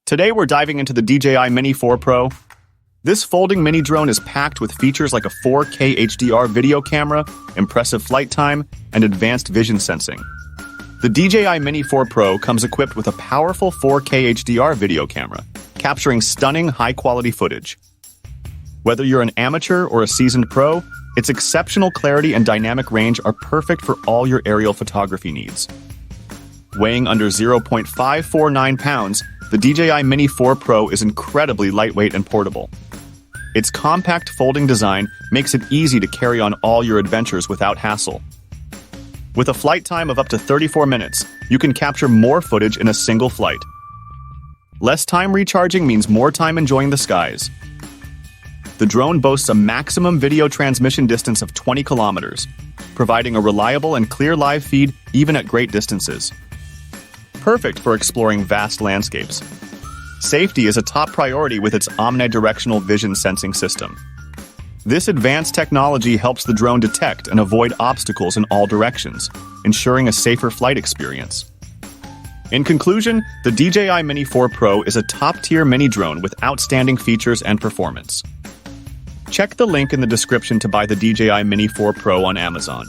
Today we're diving into the DJI Mini 4 Pro. This folding mini drone is packed with features like a 4K HDR video camera, impressive flight time, and advanced vision sensing. The DJI Mini 4 Pro comes equipped with a powerful 4K HDR video camera, capturing stunning high-quality footage. Whether you're an amateur or a seasoned pro, its exceptional clarity and dynamic range are perfect for all your aerial photography needs. Weighing under 0.549 pounds, the DJI Mini 4 Pro is incredibly lightweight and portable. Its compact folding design makes it easy to carry on all your adventures without hassle. With a flight time of up to 34 minutes, you can capture more footage in a single flight. Less time recharging means more time enjoying the skies. The drone boasts a maximum video transmission distance of 20 kilometers, providing a reliable and clear live feed even at great distances. Perfect for exploring vast landscapes. Safety is a top priority with its omnidirectional vision sensing system. This advanced technology helps the drone detect and avoid obstacles in all directions, ensuring a safer flight experience. In conclusion, the DJI Mini 4 Pro is a top-tier mini drone with outstanding features and performance. Check the link in the description to buy the DJI Mini 4 Pro on Amazon.